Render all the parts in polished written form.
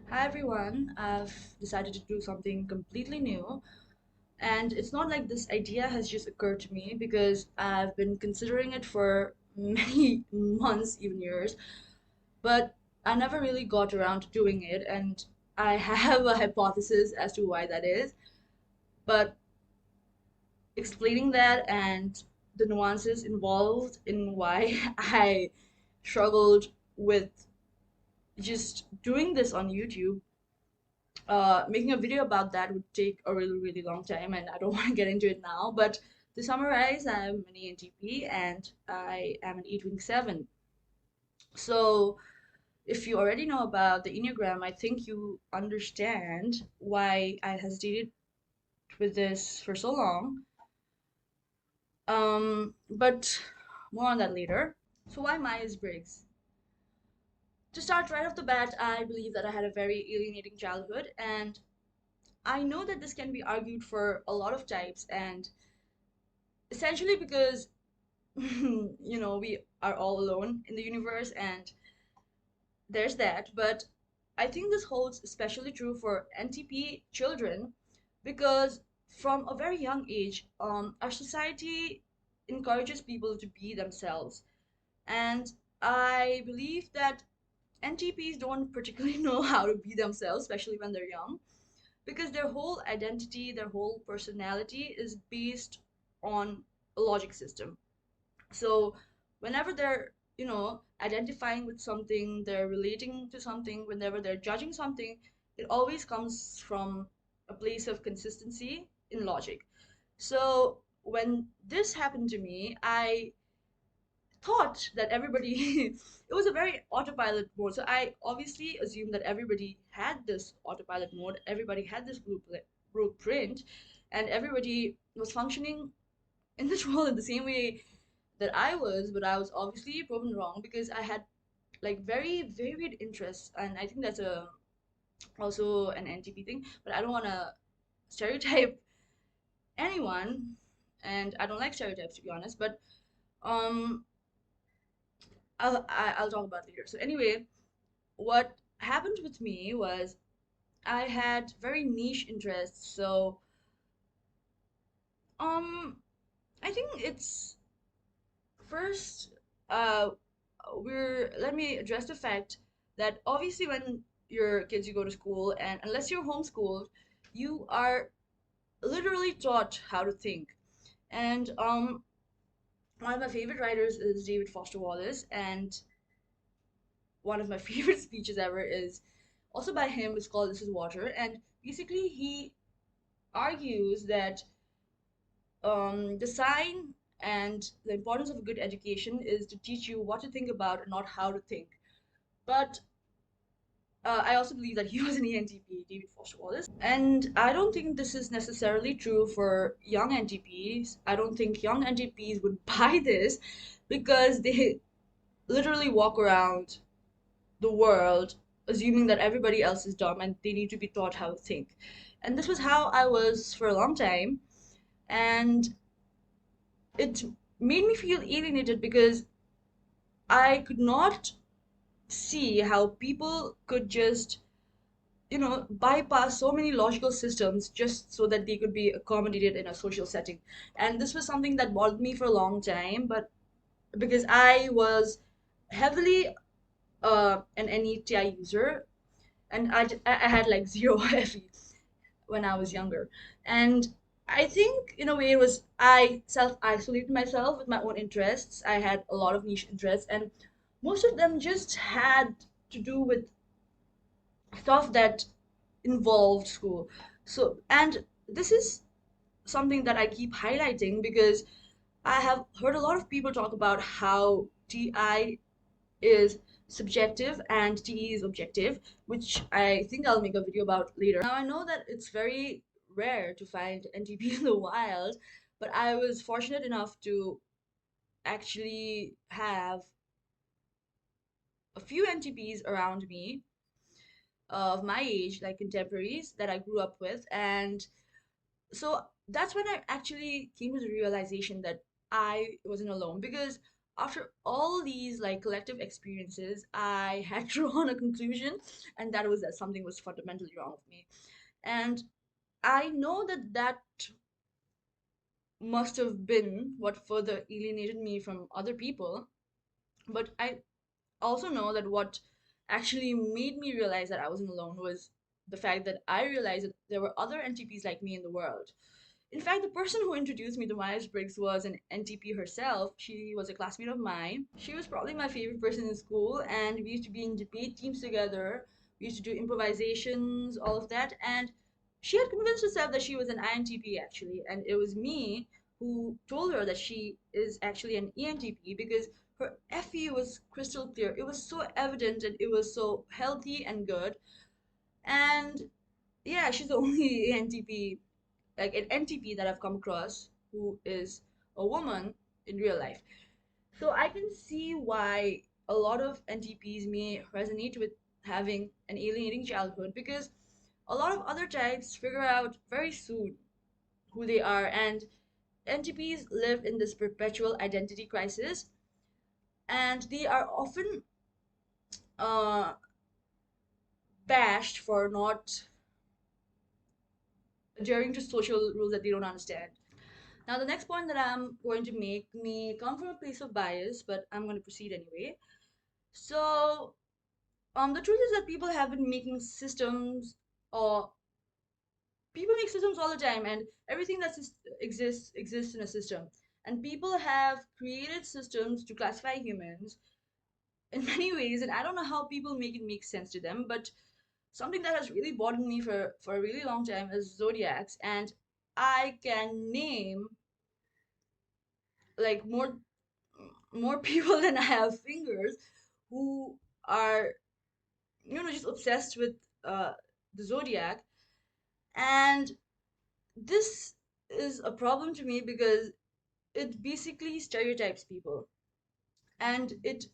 Hi everyone, I've decided to do something completely new, and it's not like this idea has just occurred to me because I've been considering it for many months, even years, but I never really got around to doing it, and I have a hypothesis as to why that is, but explaining that and the nuances involved in why I struggled with just doing this on YouTube. Making a video about that would take a really, really long time, and I don't want to get into it now. But to summarize, I'm an ENTP and I am an E27. So, if you already know about the Enneagram, I think you understand why I hesitated with this for so long. But more on that later. So, why Myers Briggs? To start right off the bat, I believe that I had a very alienating childhood, and I know that this can be argued for a lot of types, and essentially because we are all alone in the universe, and there's that. But I think this holds especially true for NTP children because from a very young age, our society encourages people to be themselves. And I believe that NTPs don't particularly know how to be themselves, especially when they're young, because their whole identity, their whole personality is based on a logic system. So whenever they're, identifying with something, they're relating to something, whenever they're judging something, it always comes from a place of consistency in logic. So when this happened to me, I thought that everybody, it was a very autopilot mode. So I obviously assumed that everybody had this autopilot mode, everybody had this blueprint, and everybody was functioning in this role in the same way that I was, but I was obviously proven wrong because I had like very varied interests, and I think that's a also an NTP thing. But I don't want to stereotype anyone, and I don't like stereotypes to be honest. But um, I'll talk about it later. So anyway, what happened with me was I had very niche interests. So um, I think it's first, uh, we're let me address the fact that obviously when your kids you go to school, and unless you're homeschooled, you are literally taught how to think. And one of my favorite writers is David Foster Wallace, and one of my favorite speeches ever is also by him. It's called This Is Water, and basically he argues that the sign and the importance of a good education is to teach you what to think about and not how to think. But I also believe that he was an ENTP, David Foster Wallace. And I don't think this is necessarily true for young NTPs. I don't think young NTPs would buy this because they literally walk around the world assuming that everybody else is dumb and they need to be taught how to think. And this was how I was for a long time. And it made me feel alienated because I could not see how people could just bypass so many logical systems just so that they could be accommodated in a social setting. And this was something that bothered me for a long time, but because I was heavily an NETI user, and I had like zero FE when I was younger. And I think in a way it was I self isolated myself with my own interests. I had a lot of niche interests, and most of them just had to do with stuff that involved school. So, and this is something that I keep highlighting because I have heard a lot of people talk about how TI is subjective and TE is objective, which I think I'll make a video about later. Now, I know that it's very rare to find NTP in the wild, but I was fortunate enough to actually have a few NTPs around me of my age, like contemporaries that I grew up with. And so that's when I actually came to the realization that I wasn't alone because after all these like collective experiences, I had drawn a conclusion, and that was that something was fundamentally wrong with me. And I know that that must have been what further alienated me from other people, but I also know that what actually made me realize that I wasn't alone was the fact that I realized that there were other NTPs like me in the world. In fact, the person who introduced me to Myers Briggs was an NTP herself. She was a classmate of mine. She was probably my favorite person in school, and we used to be in debate teams together. We used to do improvisations, all of that. And she had convinced herself that she was an INTP actually, and it was me who told her that she is actually an ENTP because her FE was crystal clear. It was so evident and it was so healthy and good. And yeah, she's the only ENTP, like an NTP that I've come across who is a woman in real life. So I can see why a lot of NTPs may resonate with having an alienating childhood because a lot of other types figure out very soon who they are, and NTPs live in this perpetual identity crisis, and they are often uh, bashed for not adhering to social rules that they don't understand. Now, the next point that I'm going to make may come from a place of bias, but I'm going to proceed anyway. So, the truth is that people have been making systems, or people make systems all the time, and everything that exists in a system. And people have created systems to classify humans in many ways, and I don't know how people make it make sense to them, but something that has really bothered me for a really long time is zodiacs, and I can name like more people than I have fingers who are just obsessed with uh, the zodiac, and this is a problem to me because it basically stereotypes people, and it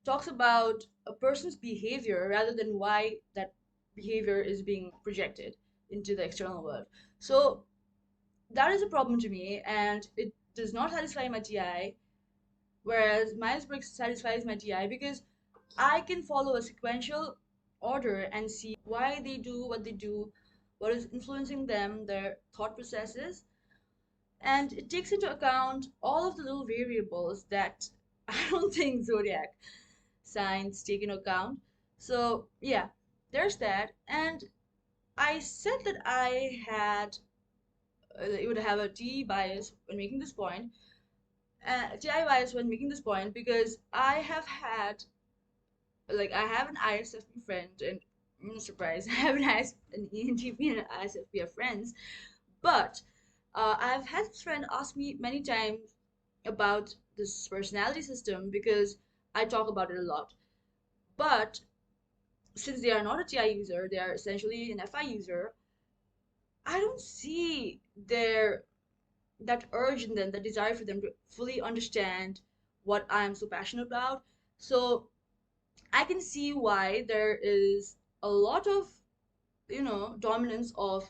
talks about a person's behavior rather than why that behavior is being projected into the external world. So that is a problem to me, and it does not satisfy my TI, whereas Myers Briggs satisfies my TI because I can follow a sequential order and see why they do what they do, what is influencing them, their thought processes, and it takes into account all of the little variables that I don't think zodiac signs take into account. So, yeah, there's that. And I said that I had, it would have a TE bias when making this point, TI bias when making this point because I have had I have an ISFP friend, and I'm not surprised. I have an ENTP and an ISFP are friends, but I've had this friend ask me many times about this personality system because I talk about it a lot. But since they are not a TI user, they are essentially an FI user. I don't see that urge in them, that desire for them to fully understand what I'm so passionate about. So I can see why there is a lot of dominance of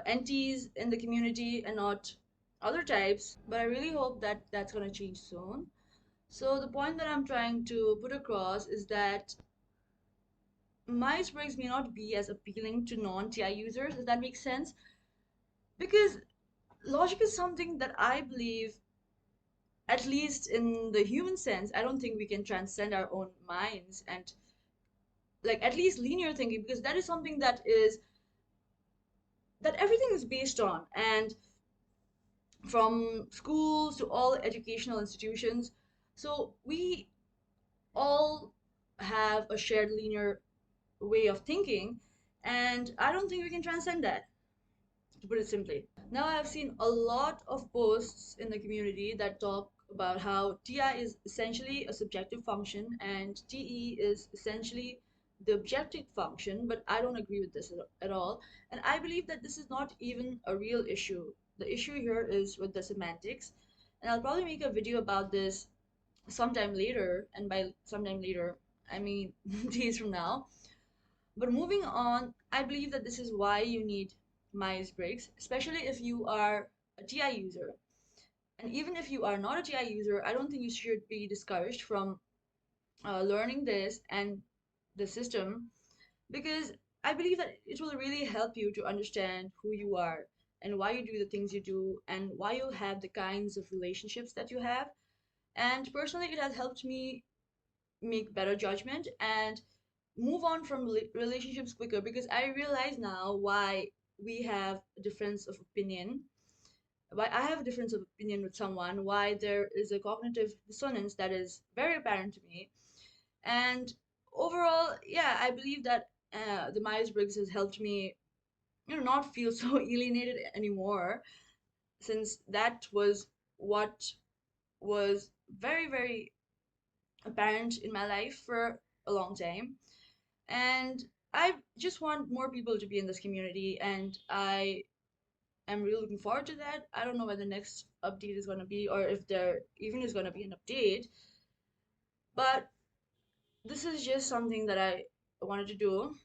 NTs in the community and not other types, but I really hope that that's going to change soon. So the point that I'm trying to put across is that Myers-Briggs may not be as appealing to non-TI users, if that makes sense, because logic is something that I believe, at least in the human sense, I don't think we can transcend our own minds and like at least linear thinking, because that is something that everything is based on, and from schools to all educational institutions. So we all have a shared linear way of thinking, and I don't think we can transcend that, to put it simply. Now, I've seen a lot of posts in the community that talk about how TI is essentially a subjective function and TE is essentially the objective function, but I don't agree with this at all. And I believe that this is not even a real issue. The issue here is with the semantics, and I'll probably make a video about this sometime later, and by sometime later, I mean days from now. But moving on, I believe that this is why you need Myers Briggs, especially if you are a TI user. And even if you are not a GI user, I don't think you should be discouraged from learning this and the system, because I believe that it will really help you to understand who you are and why you do the things you do and why you have the kinds of relationships that you have. And personally, it has helped me make better judgment and move on from relationships quicker, because I realize now why we have a difference of opinion, why I have a difference of opinion with someone, why there is a cognitive dissonance that is very apparent to me. And overall, yeah, I believe that the Myers Briggs has helped me, not feel so alienated anymore, since that was what was very, very apparent in my life for a long time. And I just want more people to be in this community, and I am really looking forward to that. I don't know when the next update is going to be, or if there even is going to be an update, but this is just something that I wanted to do.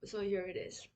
So here it is.